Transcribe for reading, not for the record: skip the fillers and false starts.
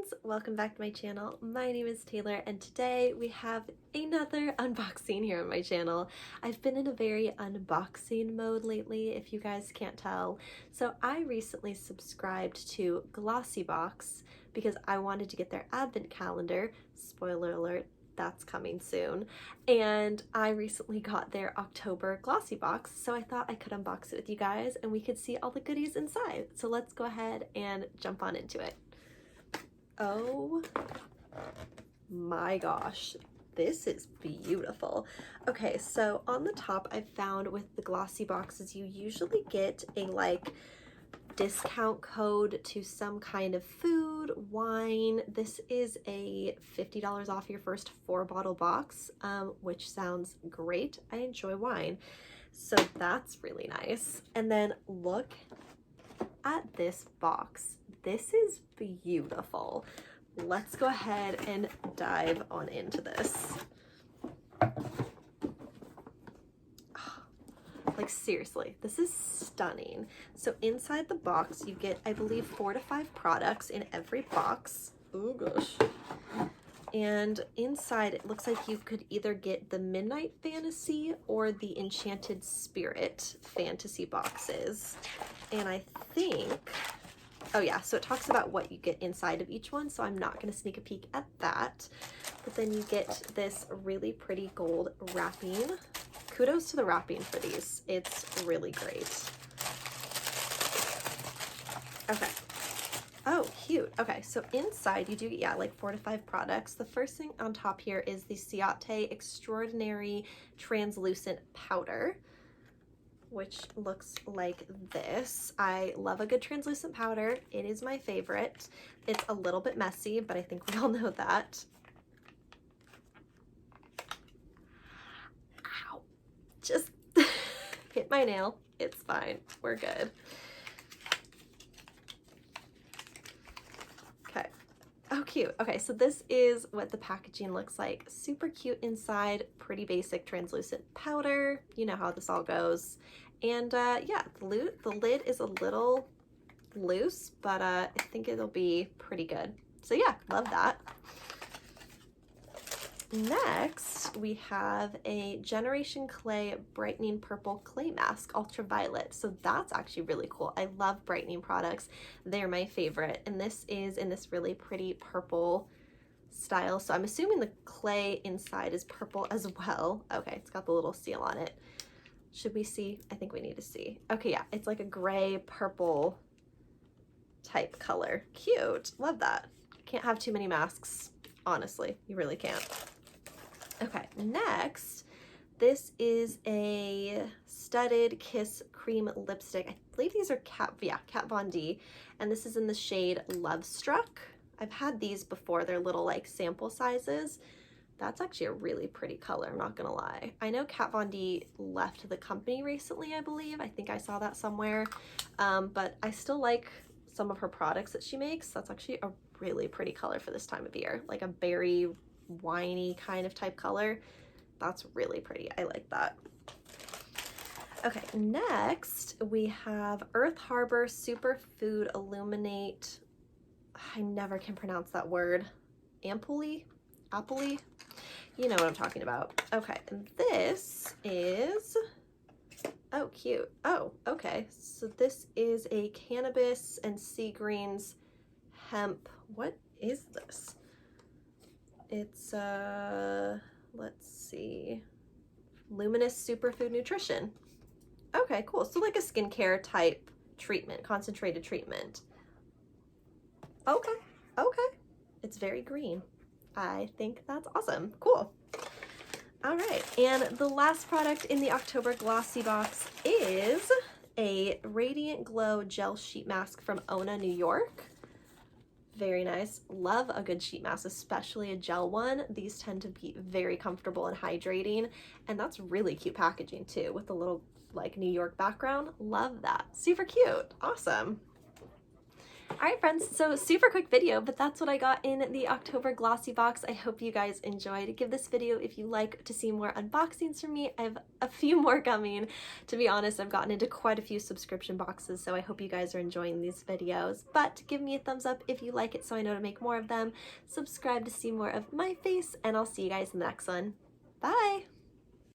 friends, welcome back to my channel. My name is Taylor and today we have another unboxing here on my channel. I've been in a very unboxing mode lately, if you guys can't tell. So I recently subscribed to Glossybox because I wanted to get their advent calendar. Spoiler alert, that's coming soon. And I recently got their October glossy box, so I thought I could unbox it with you guys and we could see all the goodies inside. So let's go ahead and jump on into it. Oh my gosh, this is beautiful. Okay, so on the top I found with the glossy boxes you usually get a discount code to some kind of food, wine. This is a $50 off your first 4-bottle box, which sounds great. I enjoy wine, so that's really nice. And then look at this box. This is beautiful. Let's go ahead and dive on into this. Like seriously, this is stunning. So inside the box you get, I believe, 4 to 5 products in every box. Oh gosh. And inside it looks like you could either get the Midnight Fantasy or the Enchanted Spirit fantasy boxes. And I think, oh yeah, so it talks about what you get inside of each one, so I'm not going to sneak a peek at that. But then you get this really pretty gold wrapping. Kudos to the wrapping for these. It's really great. Okay. Oh, cute. Okay, so inside you do get, yeah, like 4 to 5 products. The first thing on top here is the Ciate Extraordinary Translucent Powder, which looks like this. I love a good translucent powder. It is my favorite. It's a little bit messy, but I think we all know that. Ow. Just hit my nail. It's fine. We're good. Okay. Oh, cute. Okay, so this is what the packaging looks like. Super cute inside, pretty basic translucent powder. You know how this all goes. And yeah, the lid is a little loose, but I think it'll be pretty good. So yeah, love that. Next, we have a Generation Clay Brightening Purple Clay Mask, Ultraviolet. So that's actually really cool. I love brightening products. They're my favorite. And this is in this really pretty purple style. So I'm assuming the clay inside is purple as well. Okay, it's got the little seal on it. Should we see? I think we need to see. Okay, yeah, it's like a gray purple type color. Cute. Love that. Can't have too many masks, honestly. You really can't. Okay, next, this is a Studded Kiss Cream Lipstick. I believe these are Kat Von D, and this is in the shade Love Struck. I've had these before. They're little like sample sizes. That's actually a really pretty color, I'm not gonna lie. I know Kat Von D left the company recently, I believe. I think I saw that somewhere, but I still like some of her products that she makes. That's actually a really pretty color for this time of year, like a berry winey kind of type color. That's really pretty. I like that. Okay, next we have Earth Harbor Superfood Illuminate. I never can pronounce that word. Ampoule? You know what I'm talking about. Okay, and this is, oh, cute. Oh, okay. So this is a cannabis and sea greens hemp. What is this? It's, let's see, Luminous Superfood Nutrition. Okay, cool. So like a skincare type treatment, concentrated treatment. Okay, okay. It's very green. I think that's awesome. Cool. All right, and the last product in the October Glossy Box is a Radiant Glow Gel Sheet Mask from Ona, New York. Very nice. Love a good sheet mask, especially a gel one. These tend to be very comfortable and hydrating, and that's really cute packaging too, with the little like New York background. Love that. Super cute. Awesome. Alright friends, so super quick video, but that's what I got in the October Glossy box. I hope you guys enjoyed. Give this video if you like to see more unboxings from me. I have a few more coming. To be honest, I've gotten into quite a few subscription boxes, so I hope you guys are enjoying these videos. But give me a thumbs up if you like it so I know to make more of them. Subscribe to see more of my face, and I'll see you guys in the next one. Bye!